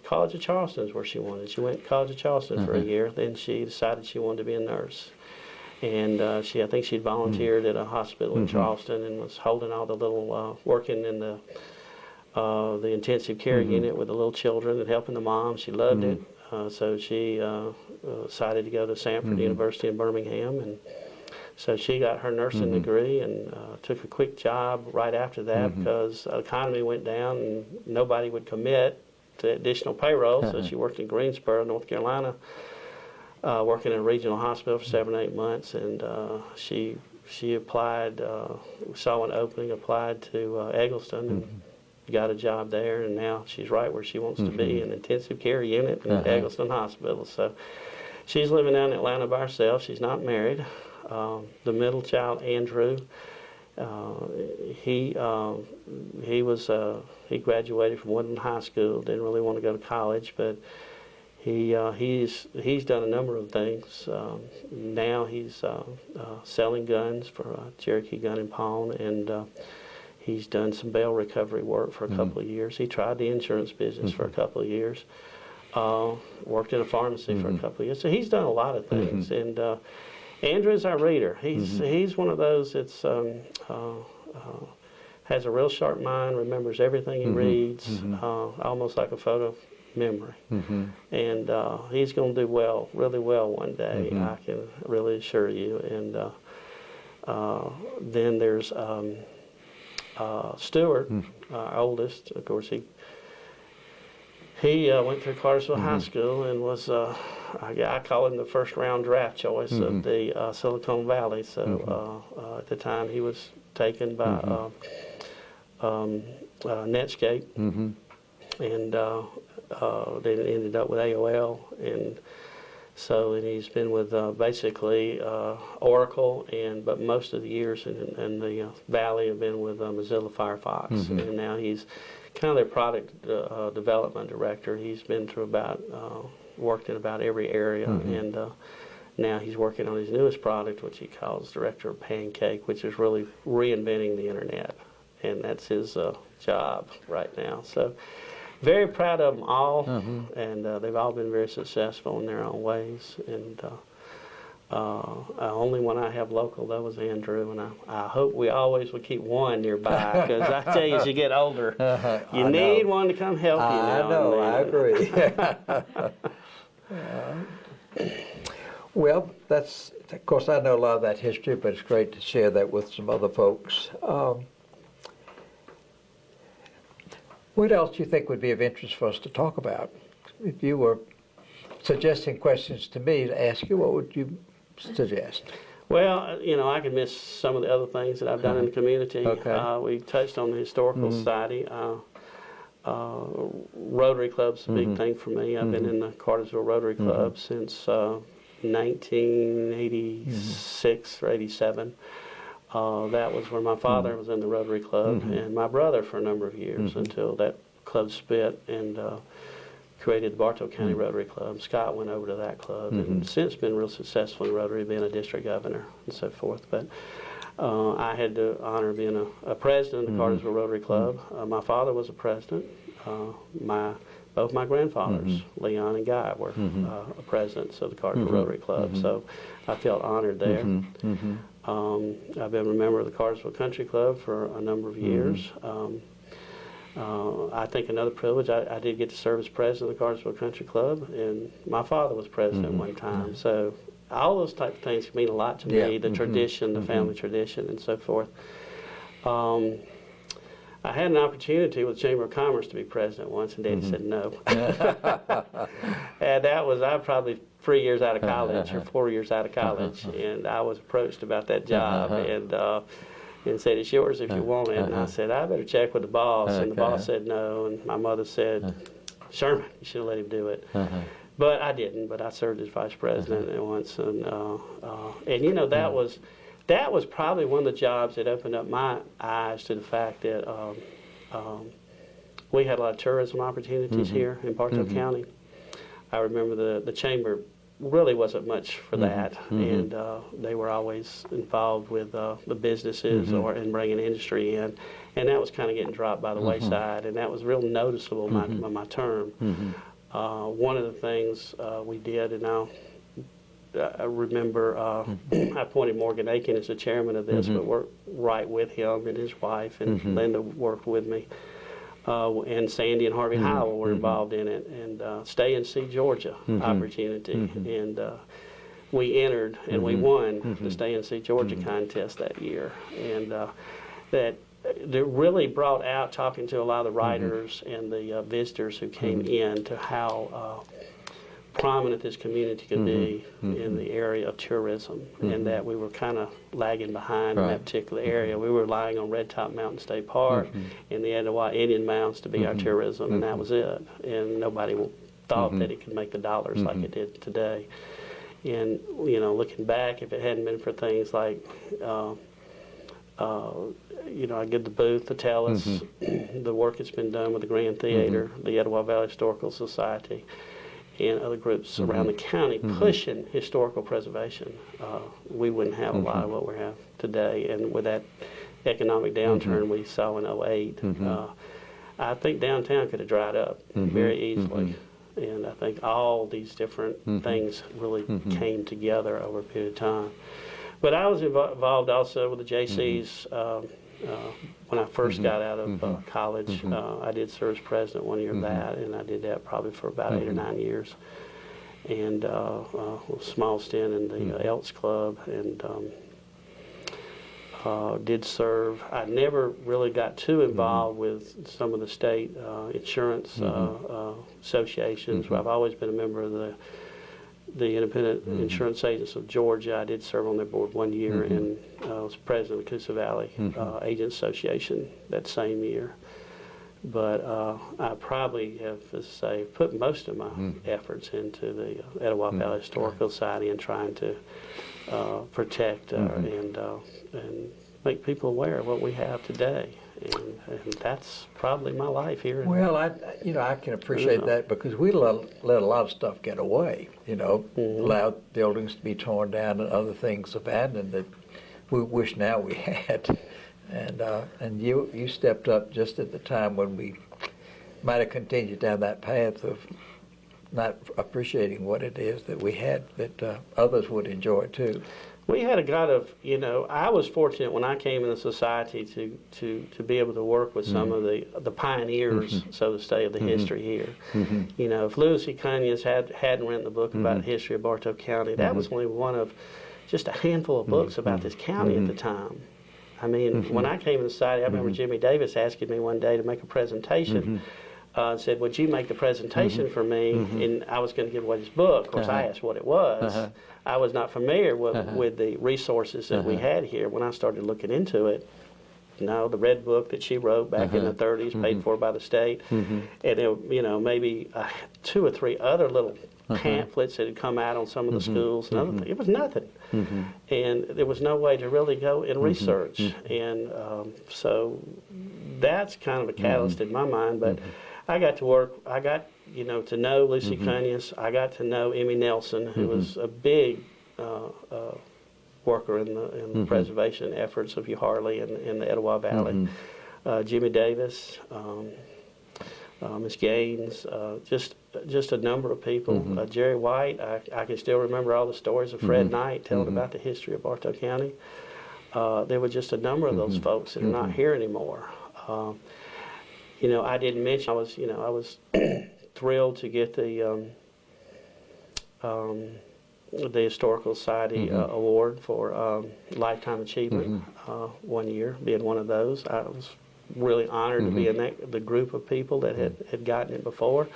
College of Charleston is where she wanted. She went to College of Charleston for a year. Then she decided she wanted to be a nurse. And I think she'd volunteered at a hospital in Charleston and was holding all the little, working in the intensive care unit with the little children and helping the mom. She loved it. So she decided to go to Samford University in Birmingham. And so she got her nursing degree and took a quick job right after that because the economy went down and nobody would commit to additional payroll. So she worked in Greensboro, North Carolina, working in a regional hospital for 7 or 8 months. And she applied, saw an opening, applied to Eggleston and got a job there. And now she's right where she wants to be, in an intensive care unit in Eggleston Hospital. So she's living down in Atlanta by herself. She's not married. The middle child, Andrew, he graduated from Woodland High School. Didn't really want to go to college, but He's done a number of things. Now he's selling guns for Cherokee Gun and Pawn, and he's done some bail recovery work for a couple of years. He tried the insurance business for a couple of years. Worked in a pharmacy for a couple of years. So he's done a lot of things. And Andrew's our reader. He's one of those that's has a real sharp mind, remembers everything he reads, almost like a photo memory. And he's going to do well, really well one day, I can really assure you. And then there's Stuart, our oldest. Of course, he went through Cartersville High School and was, I call him the first round draft choice of the Silicon Valley. So at the time he was taken by Netscape, and then ended up with AOL, and he's been with basically Oracle, but most of the years in the Valley have been with Mozilla Firefox, and now he's kind of their product development director. He's been through worked in about every area, and now he's working on his newest product, which he calls Director of Pancake, which is really reinventing the internet, and that's his job right now. So very proud of them all, and they've all been very successful in their own ways. And only one I have local, that was Andrew, and I hope we always will keep one nearby, because I tell you, as you get older, you need one to come help you now. I know, I agree. Well, of course, I know a lot of that history, but it's great to share that with some other folks. What else do you think would be of interest for us to talk about? If you were suggesting questions to me to ask you, what would you suggest? Well, I can miss some of the other things that I've done in the community. Okay. We touched on the Historical Society. Rotary Club's a big thing for me. I've been in the Cartersville Rotary Club since 1986 or 87. That was where my father was in the Rotary Club, and my brother for a number of years, until that club split and created the Bartow County Rotary Club. Scott went over to that club, and since been real successful in Rotary, being a district governor and so forth. But I had the honor of being a president of the Cartersville Rotary Club. My father was a president. Both my grandfathers, Leon and Guy, were presidents of the Cartersville Rotary Club, so I felt honored there. I've been a member of the Cartersville Country Club for a number of years. I think another privilege, I did get to serve as president of the Cartersville Country Club, and my father was president one time. So all those type of things mean a lot to me, the tradition, the family tradition, and so forth. I had an opportunity with the Chamber of Commerce to be president once, and Daddy said no. And that was, I was probably 3 years out of college, or 4 years out of college, and I was approached about that job, and said, it's yours if you want it. And I said, I better check with the boss, and the boss said no, and my mother said, Sherman, you should have let him do it. But I didn't, but I served as vice president once, and that was probably one of the jobs that opened up my eyes to the fact that we had a lot of tourism opportunities here in Bartow County. I remember the chamber really wasn't much for that, and they were always involved with the businesses in bringing industry in, and that was kind of getting dropped by the wayside, and that was real noticeable my term. One of the things we did, and I remember I appointed Morgan Aiken as the chairman of this, but worked right with him and his wife, and Linda worked with me. And Sandy and Harvey Howell were involved in it, and Stay and See Georgia opportunity. And we entered and we won the Stay and See Georgia contest that year. And that really brought out, talking to a lot of the writers and the visitors who came in, to how prominent this community could be in the area of tourism, and that we were kind of lagging behind in that particular area. We were relying on Red Top Mountain State Park and the Etowah Indian Mounds to be our tourism, and that was it. And nobody thought that it could make the dollars like it did today. And looking back, if it hadn't been for things like I give the booth to tell us the work that's been done with the Grand Theater, the Etowah Valley Historical Society, and other groups around the county pushing historical preservation, we wouldn't have a lot of what we have today. And with that economic downturn we saw in '08, I think downtown could have dried up very easily. And I think all these different things really came together over a period of time. But I was involved also with the JCs when I first got out of college. I did serve as president 1 year of that, and I did that probably for about 8 or 9 years. And a small stint in the Elks Club, and did serve. I never really got too involved with some of the state insurance associations. I've always been a member of the Independent Insurance Agents of Georgia. I did serve on their board 1 year, and was president of the Coosa Valley Agents Association that same year. But I probably have, as I say, put most of my efforts into the Etowah Valley Historical Society and trying to protect and make people aware of what we have today. And that's probably my life here. Well, I can appreciate that, because we let a lot of stuff get away, allowed buildings to be torn down and other things abandoned that we wish now we had. And you stepped up just at the time when we might have continued down that path of not appreciating what it is that we had that others would enjoy too. We had a lot of, I was fortunate when I came in the society to be able to work with some of the pioneers, so to say, of the history here. If Louis C. Conyers hadn't written the book about the history of Bartow County, that was only one of just a handful of books about this county at the time. I mean, when I came in the society, I remember Jimmy Davis asking me one day to make a presentation. Said, would you make the presentation for me? And I was going to give away this book. Of course, I asked what it was. I was not familiar with the resources that we had here. When I started looking into it, the Red Book that she wrote back in the 30s, paid for by the state, and maybe 2 or 3 other little pamphlets that had come out on some of the schools and other things. It was nothing. And there was no way to really go and research. And so that's kind of a catalyst in my mind. But I got to work, I got to know Lucy Conyers. I got to know Emmy Nelson, who was a big worker in the preservation efforts of Harley and the Etowah Valley. Jimmy Davis, Miss Gaines, just a number of people. Jerry White, I can still remember all the stories of Fred Knight telling about the history of Bartow County. There were just a number of those folks that are not here anymore. I didn't mention I was thrilled to get the Historical Society Award for Lifetime Achievement 1 year, being one of those. I was really honored to be in the group of people that had gotten it before.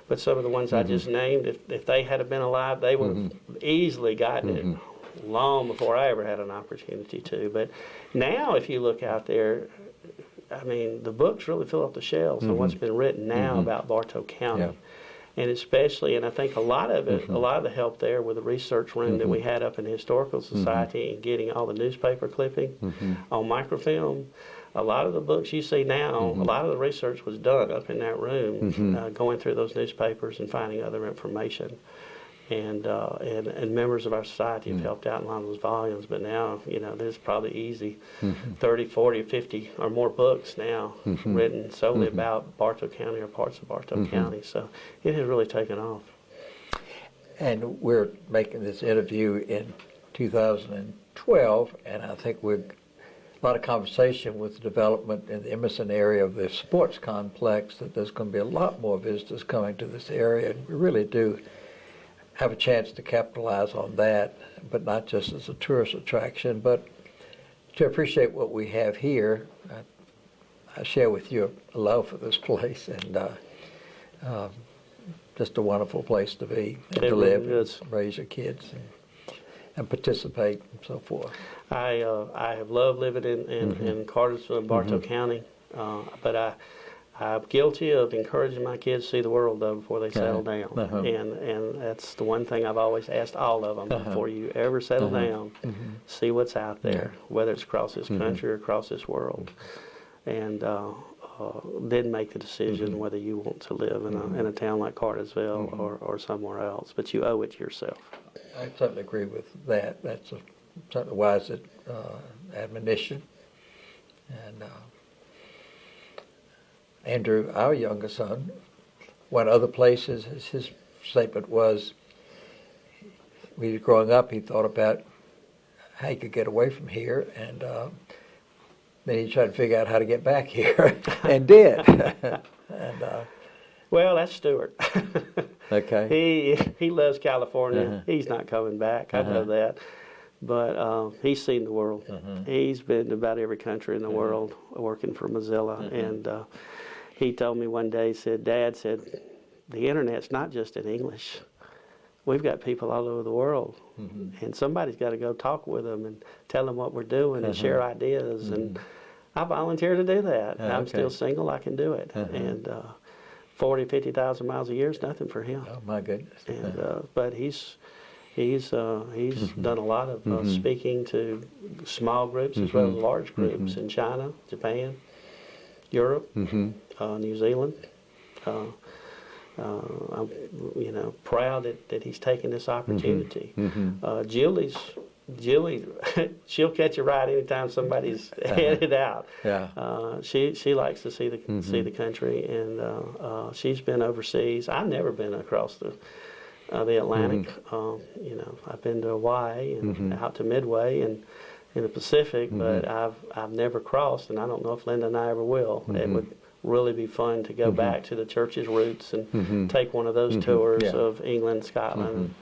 But some of the ones I just named, if they had been alive, they would have easily gotten it long before I ever had an opportunity to. But now, if you look out there, I mean, the books really fill up the shelves on what's been written now about Bartow County. Yeah. And especially, and I think a lot of it, a lot of the help there with the research room that we had up in the Historical Society and getting all the newspaper clipping on microfilm. A lot of the books you see now, a lot of the research was done up in that room, going through those newspapers and finding other information. And members of our society have helped out in a lot of those volumes. But now, there's probably easy 30, 40, 50 or more books now written solely about Bartow County or parts of Bartow County. So it has really taken off. And we're making this interview in 2012, and I think we're a lot of conversation with the development in the Emerson area of the sports complex, that there's going to be a lot more visitors coming to this area. And we really do have a chance to capitalize on that, but not just as a tourist attraction, but to appreciate what we have here. I share with you a love for this place, and just a wonderful place to be and to live, and raise your kids, and participate and so forth. I have loved living in Cartersville and Bartow County, but I'm guilty of encouraging my kids to see the world, though, before they settle down. And that's the one thing I've always asked all of them, before you ever settle down, see what's out there, whether it's across this country or across this world. And then make the decision whether you want to live in a town like Cartersville or somewhere else. But you owe it to yourself. I certainly agree with that. That's certainly wise admonition. And Andrew, our youngest son, went other places. His statement was, when he was growing up, he thought about how he could get away from here, and then he tried to figure out how to get back here, and did. And well, that's Stuart. okay. He loves California. He's not coming back. I know that. But he's seen the world. He's been to about every country in the world working for Mozilla. And he told me one day, Dad said, the Internet's not just in English. We've got people all over the world. And somebody's got to go talk with them and tell them what we're doing and share ideas. And I volunteer to do that. I'm still single. I can do it. And 40, 50,000 miles a year is nothing for him. Oh, my goodness. And, but he's done a lot of speaking to small groups as well as large groups in China, Japan, Europe, New Zealand. I'm, proud that he's taken this opportunity. Julie, she'll catch a ride anytime somebody's headed out. Yeah. She likes to see the country, and she's been overseas. I've never been across the Atlantic. I've been to Hawaii and out to Midway and in the Pacific, but I've never crossed, and I don't know if Linda and I ever will. It would really be fun to go back to the church's roots and take one of those tours of England, Scotland,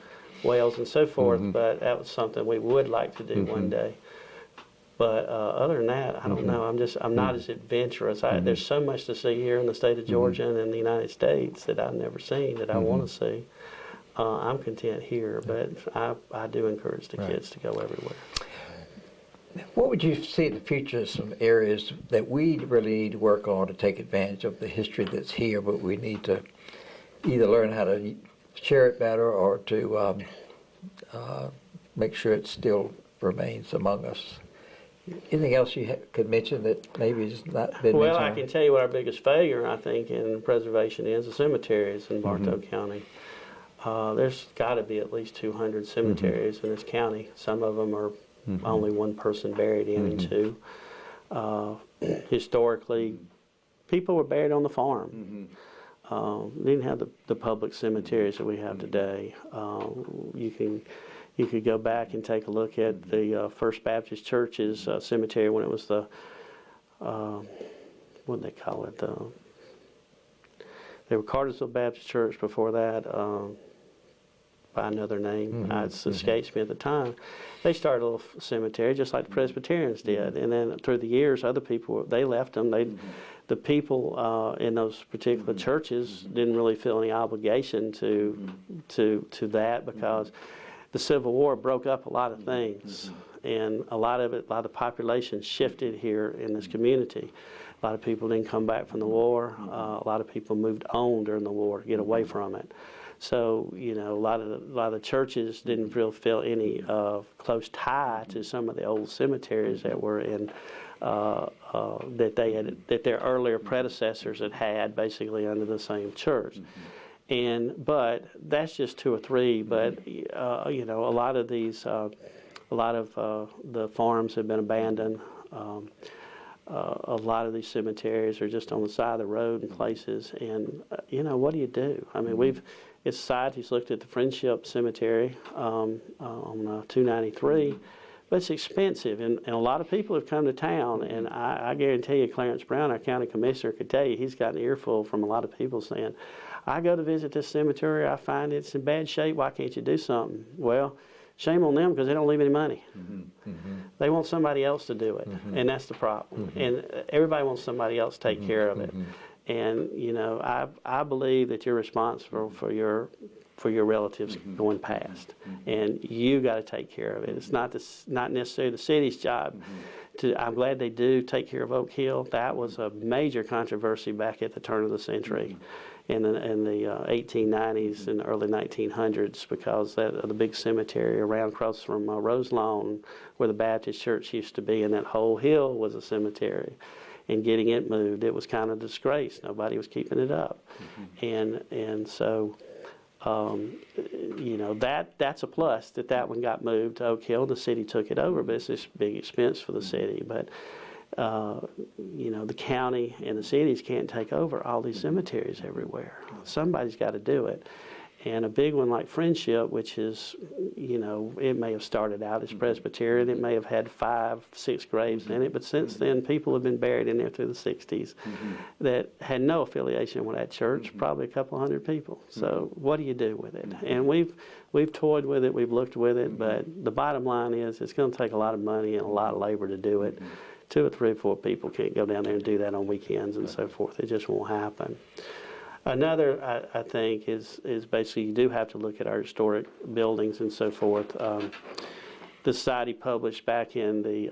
Wales, and so forth. But that was something we would like to do one day. But other than that, I don't know. I'm not as adventurous. There's so much to see here in the state of Georgia and in the United States that I've never seen that I want to see. I'm content here, but I do encourage the kids to go everywhere. What would you see in the future, some areas that we really need to work on to take advantage of the history that's here, but we need to either learn how to share it better or to make sure it still remains among us? Anything else you could mention that maybe has not been mentioned? Well, I can tell you what our biggest failure, I think, in preservation is the cemeteries in Bartow County. There's got to be at least 200 cemeteries in this county. Some of them are only one person buried in, and two. Historically, people were buried on the farm. They didn't have the public cemeteries that we have today. You could go back and take a look at the First Baptist Church's cemetery when it was the what did they call it? They were Cartersville Baptist Church before that. By another name, it escapes me at the time. They started a little cemetery just like the Presbyterians did, and then through the years, other people they left them. The people in those particular churches didn't really feel any obligation to that because the Civil War broke up a lot of things, and a lot of the population shifted here in this community. A lot of people didn't come back from the war. A lot of people moved on during the war to get away from it. So a lot of the churches didn't really feel any close tie to some of the old cemeteries that were in that their earlier predecessors had basically under the same church. But that's just two or three. But a lot of these, a lot of the farms have been abandoned. A lot of these cemeteries are just on the side of the road in places, and what do you do? I mean, Society's looked at the Friendship Cemetery on 293, but it's expensive, and a lot of people have come to town, and I guarantee you Clarence Brown, our county commissioner, could tell you he's got an earful from a lot of people saying, I go to visit this cemetery, I find it's in bad shape, why can't you do something? Well, shame on them because they don't leave any money. They want somebody else to do it, and that's the problem. And everybody wants somebody else to take care of it. And I believe that you're responsible for your relatives going past, and you got to take care of it. It's not necessarily the city's job. I'm glad they do take care of Oak Hill. That was a major controversy back at the turn of the century, in the 1890s and early 1900s, because of the big cemetery around across from Rose Lawn, where the Baptist Church used to be, and that whole hill was a cemetery. and getting it moved. It was kind of a disgrace. Nobody was keeping it up. And so, you know, that's a plus that one got moved to Oak Hill. The city took it over, but it's this big expense for the city. But, you know, the county and the cities can't take over all these cemeteries everywhere. Somebody's got to do it. And a big one like Friendship, which is, you know, it may have started out as Presbyterian, it may have had 5, 6 graves in it, but since then people have been buried in there through the 60s that had no affiliation with that church, probably a couple hundred people. So what do you do with it? And we've toyed with it, we've looked with it, but the bottom line is it's going to take a lot of money and a lot of labor to do it. 2 or 3 or 4 people can't go down there and do that on weekends and so forth. It just won't happen. Another, I think, is basically you do have to look at our historic buildings and so forth. The Society published back in the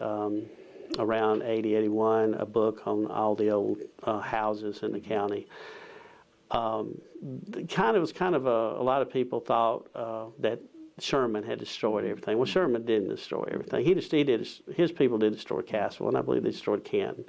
around 80, 81 a book on all the old houses in the county. It was kind of a lot of people thought that Sherman had destroyed everything. Well, Sherman didn't destroy everything. His people did destroy Cassville, and I believe they destroyed Canton.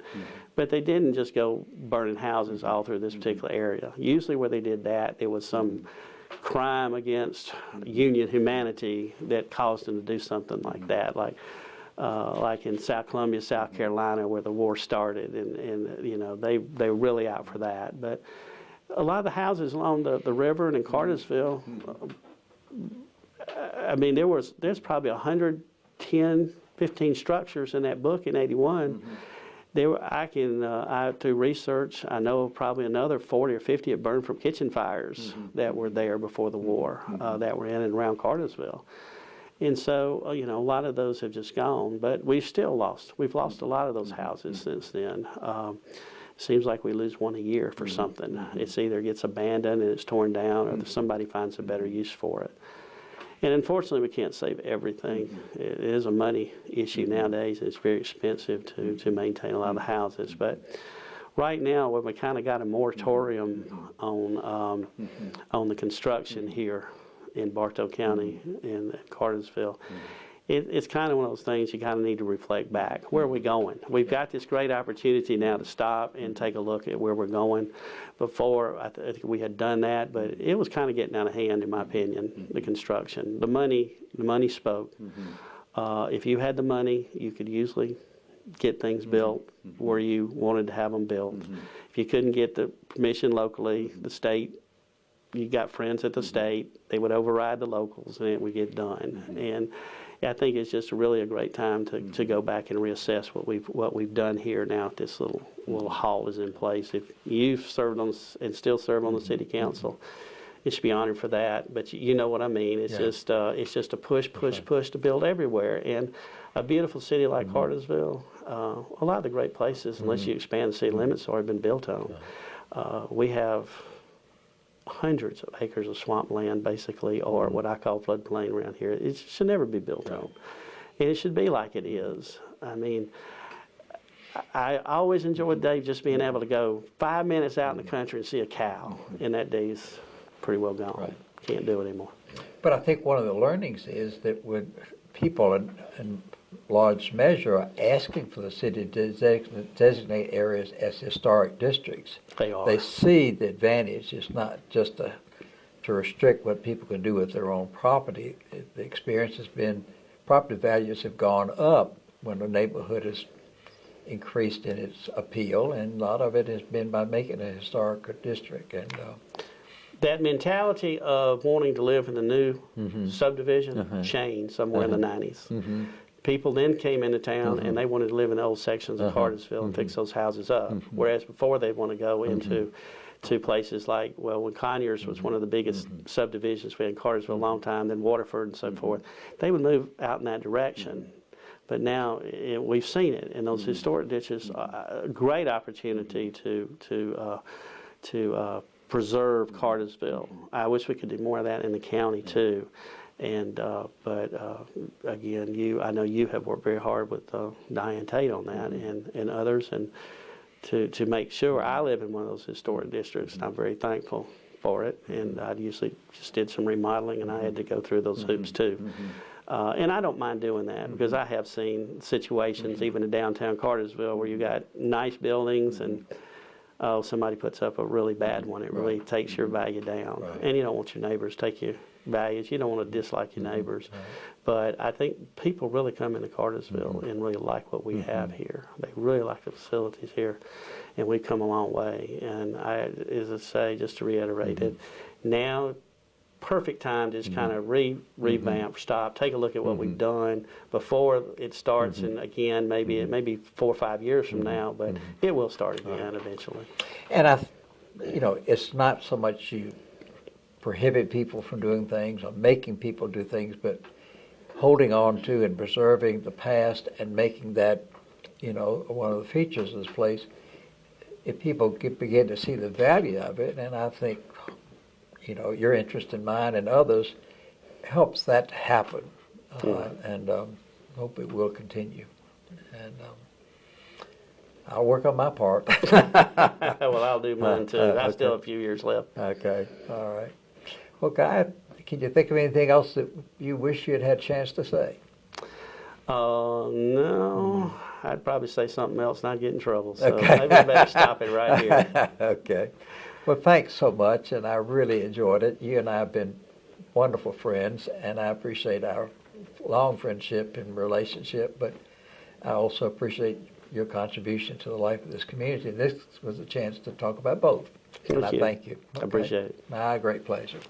But they didn't just go burning houses all through this particular area. Usually where they did that, there was some crime against Union humanity that caused them to do something like that, like in South Columbia, South Carolina, where the war started, and you know, they were really out for that. But a lot of the houses along the river and in Cartersville, I mean, there's probably 110, 15 structures in that book in 81. Through research, I know probably another 40 or 50 had burned from kitchen fires that were there before the war, that were in and around Cartersville. And so, you know, a lot of those have just gone, but we've lost a lot of those houses since then. Seems like we lose one a year for something. It's either gets abandoned and it's torn down, or somebody finds a better use for it. And unfortunately, we can't save everything. It is a money issue nowadays. It's very expensive to maintain a lot of the houses. But right now, we kind of got a moratorium on the construction here in Bartow County in Cartersville. It's kind of one of those things you kind of need to reflect back. Where are we going? We've got this great opportunity now to stop and take a look at where we're going. Before, I think we had done that, but it was kind of getting out of hand, in my opinion, the construction. The money spoke. If you had the money, you could usually get things built where you wanted to have them built. If you couldn't get the permission locally, the state, you got friends at the state, they would override the locals and it would get done. And I think it's just really a great time to go back and reassess what we've done here now that this little hall is in place. If you've served on and still serve on the city council, you should be honored for that. But you know what I mean. It's just a push to build everywhere. And a beautiful city like Cartersville, a lot of the great places, unless you expand the city limits, have already been built on. We have hundreds of acres of swampland, basically, or what I call floodplain around here. It should never be built on. And it should be like it is. I mean, I always enjoyed, Dave, just being able to go 5 minutes out in the country and see a cow, and that day's pretty well gone. Can't do it anymore. But I think one of the learnings is that when people in large measure are asking for the city to designate areas as historic districts. They are. They see the advantage. It's not just to restrict what people can do with their own property. The experience has been property values have gone up when the neighborhood has increased in its appeal, and a lot of it has been by making a historic district. And that mentality of wanting to live in the new subdivision changed somewhere in the 90s. People then came into town and they wanted to live in the old sections of Cartersville and fix those houses up. Whereas before they want to go into places like, well, when Conyers was one of the biggest subdivisions we had in Cartersville a long time, then Waterford and so forth, they would move out in that direction. But now we've seen it in those historic ditches, a great opportunity to preserve Cartersville. I wish we could do more of that in the county too. And but again, I know you have worked very hard with Diane Tate on that and others, and to make sure. I live in one of those historic districts, and I'm very thankful for it. And I usually just did some remodeling, and I had to go through those hoops too. And I don't mind doing that because I have seen situations, even in downtown Cartersville, where you got nice buildings and somebody puts up a really bad one. It really takes your value down. And you don't want your neighbors to take your values. You don't want to dislike your neighbors. But I think people really come into Cartersville and really like what we have here. They really like the facilities here. And we've come a long way. And as I say, just to reiterate it, now perfect time to just kind of revamp, stop, take a look at what we've done before it starts. And again, maybe it may be 4 or 5 years from now, but it will start again eventually. And it's not so much you prohibit people from doing things or making people do things, but holding on to and preserving the past and making that, one of the features of this place. If people begin to see the value of it, and I think, your interest in mine and others helps that to happen, and hope it will continue. And I'll work on my part. Well, I'll do mine too. I still have a few years left. Okay, all right. Well, Guy, can you think of anything else that you wish you had a chance to say? No. I'd probably say something else, not get in trouble. So maybe I better stop it right here. Okay. Well, thanks so much, and I really enjoyed it. You and I have been wonderful friends, and I appreciate our long friendship and relationship, but I also appreciate your contribution to the life of this community. This was a chance to talk about both, and I thank you. I appreciate it. My great pleasure.